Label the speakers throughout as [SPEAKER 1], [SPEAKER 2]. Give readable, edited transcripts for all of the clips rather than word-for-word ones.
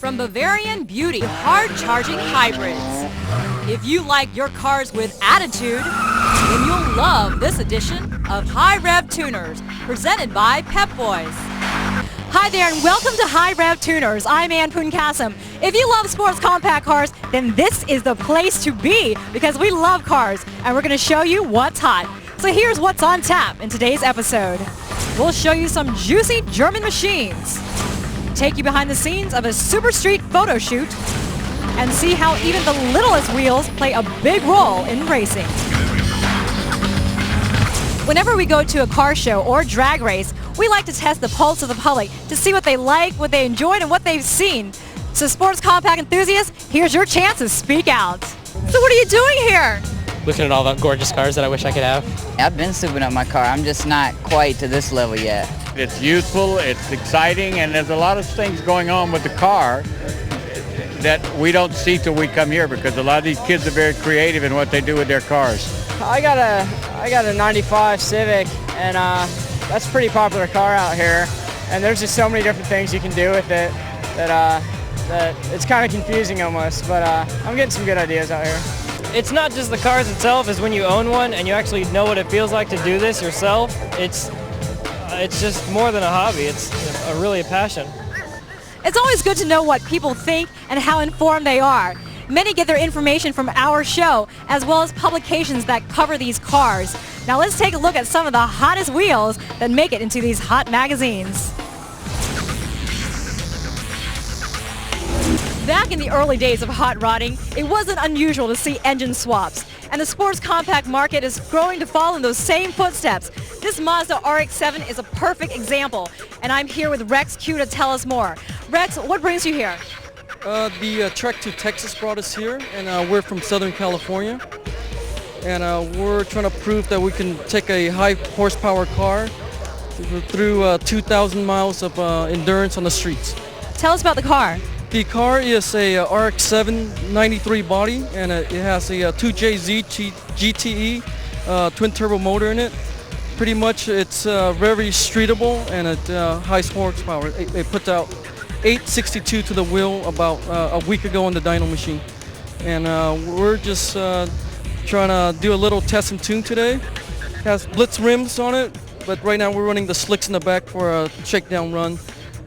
[SPEAKER 1] from Bavarian Beauty hard-charging hybrids. If you like your cars with attitude, then you'll love this edition of Hi-Rev Tuners, presented by Pep Boys. Hi there and welcome to Hi-Rev Tuners. I'm Ann Poonkasem. If you love sports compact cars, then this is the place to be because we love cars and we're going to show you what's hot. So here's what's on tap in today's episode. We'll show you some juicy German machines, take you behind the scenes of a super street photo shoot, and see how even the littlest wheels play a big role in racing. Whenever we go to a car show or drag race, we like to test the pulse of the public to see what they like, what they enjoyed, and what they've seen. So sports compact enthusiasts, here's your chance to speak out. So what are you doing here?
[SPEAKER 2] Looking at all the gorgeous cars that I wish I could have.
[SPEAKER 3] I've been souping up my car. I'm just not quite to this level yet.
[SPEAKER 4] It's youthful, it's exciting, and there's a lot of things going on with the car that we don't see till we come here because a lot of these kids are very creative in what they do with their cars.
[SPEAKER 5] I got a 95 Civic, and that's a pretty popular car out here. And there's just so many different things you can do with it that it's kind of confusing almost, but I'm getting some good ideas out here.
[SPEAKER 6] It's not just the cars itself, it's when you own one and you actually know what it feels like to do this yourself. It's just more than a hobby, it's really a passion.
[SPEAKER 1] It's always good to know what people think and how informed they are. Many get their information from our show, as well as publications that cover these cars. Now let's take a look at some of the hottest wheels that make it into these hot magazines. Back in the early days of hot rodding, it wasn't unusual to see engine swaps, and the sports compact market is growing to follow in those same footsteps. This Mazda Rx-7 is a perfect example, and I'm here with Rex Q to tell us more. Rex, what brings you here?
[SPEAKER 7] The trek to Texas brought us here, and we're from Southern California, and we're trying to prove that we can take a high horsepower car through 2,000 miles of endurance on the streets.
[SPEAKER 1] Tell us about the car.
[SPEAKER 7] The car is a Rx-7 93 body, and it has a 2JZ GTE twin turbo motor in it. Pretty much it's very streetable and it high horsepower. It puts out 862 to the wheel about a week ago on the dyno machine. And we're just trying to do a little test and tune today. It has blitz rims on it, but right now we're running the slicks in the back for a shakedown run.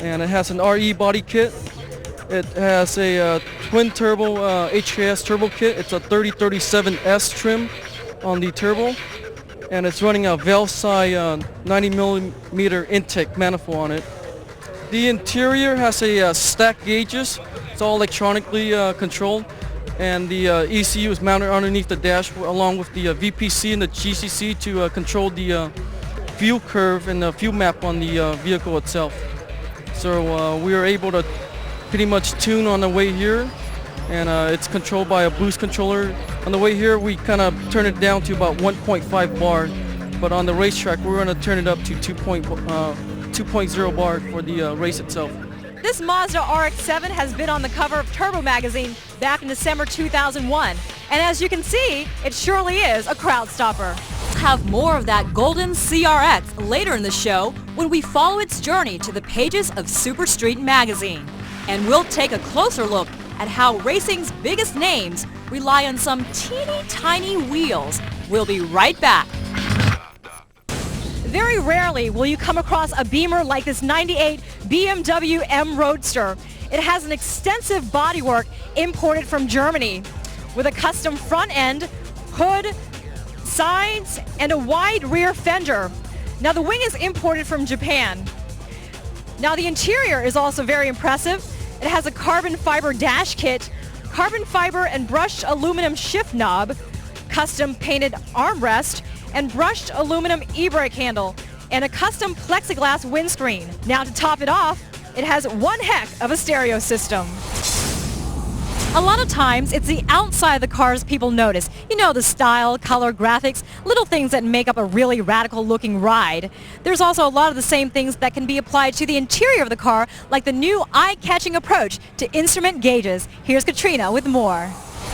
[SPEAKER 7] And it has an RE body kit. It has a twin turbo HKS turbo kit. It's a 3037S trim on the turbo, and it's running a Velsci 90 millimeter intake manifold on it. The interior has a stack gauges. It's all electronically controlled, and the ECU is mounted underneath the dash along with the VPC and the GCC to control the fuel curve and the fuel map on the vehicle itself. So we are able to pretty much tune on the way here, and it's controlled by a boost controller. On the way here we kind of turn it down to about 1.5 bar, but on the racetrack we're going to turn it up to 2.0 bar for the race itself.
[SPEAKER 1] This Mazda Rx-7 has been on the cover of Turbo magazine back in December 2001, and as you can see, it surely is a crowd stopper. We'll have more of that golden CRX later in the show when we follow its journey to the pages of Super Street magazine. And we'll take a closer look at how racing's biggest names rely on some teeny tiny wheels. We'll be right back. Very rarely will you come across a Beamer like this 98 Bmw M Roadster. It has an extensive bodywork imported from Germany with a custom front end, hood, sides, and a wide rear fender. Now the wing is imported from Japan. Now the interior is also very impressive. It has a carbon fiber dash kit, carbon fiber and brushed aluminum shift knob, custom painted armrest, and brushed aluminum e-brake handle, and a custom plexiglass windscreen. Now to top it off, it has one heck of a stereo system. A lot of times, it's the outside of the cars people notice. You know, the style, color, graphics, little things that make up a really radical looking ride. There's also a lot of the same things that can be applied to the interior of the car, like the new eye-catching approach to instrument gauges. Here's Katrina with more.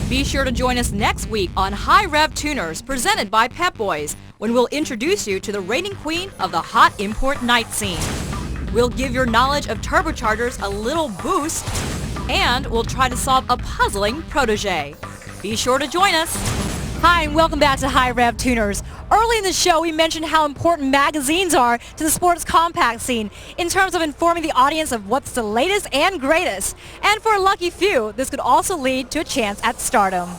[SPEAKER 1] Be sure to join us next week on Hi-Rev Tuners, presented by Pep Boys, when we'll introduce you to the reigning queen of the hot import night scene. We'll give your knowledge of turbochargers a little boost,
[SPEAKER 8] And we'll try to solve a puzzling protege. Be sure to join us.
[SPEAKER 1] Hi, and welcome back to Hi-Rev Tuners. Early in the show, we mentioned how important magazines are to the sports compact scene in terms of informing the audience of what's the latest and greatest. And for a lucky few, this could also lead to a chance at stardom.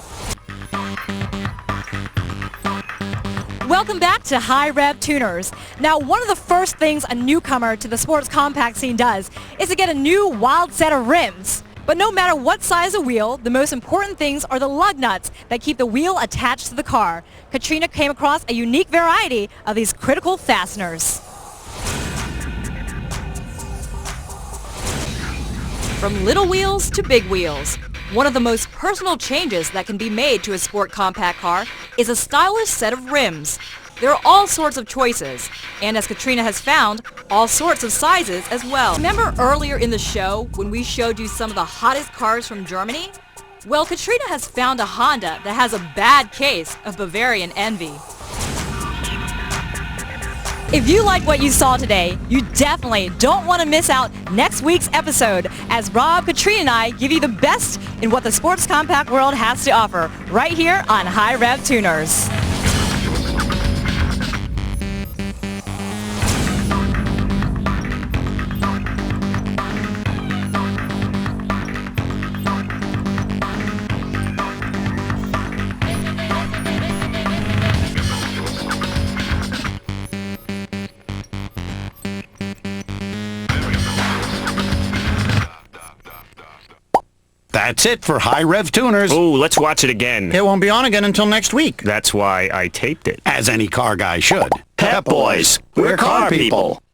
[SPEAKER 1] Welcome back to Hi-Rev Tuners. Now, one of the first things a newcomer to the sports compact scene does is to get a new wild set of rims. But no matter what size of wheel, the most important things are the lug nuts that keep the wheel attached to the car. Katrina came across a unique variety of these critical fasteners.
[SPEAKER 8] From little wheels to big wheels, one of the most personal changes that can be made to a sport compact car is a stylish set of rims. There are all sorts of choices, and as Katrina has found, all sorts of sizes as well. Remember earlier in the show when we showed you some of the hottest cars from Germany? Well, Katrina has found a Honda that has a bad case of Bavarian envy.
[SPEAKER 1] If you like what you saw today, you definitely don't want to miss out next week's episode as Rob, Katrina, and I give you the best in what the sports compact world has to offer right here on Hi-Rev Tuners.
[SPEAKER 9] That's it for Hi-Rev Tuners.
[SPEAKER 10] Oh, let's watch it again.
[SPEAKER 9] It won't be on again until next week.
[SPEAKER 10] That's why I taped it.
[SPEAKER 9] As any car guy should.
[SPEAKER 10] Pep Boys, we're car people.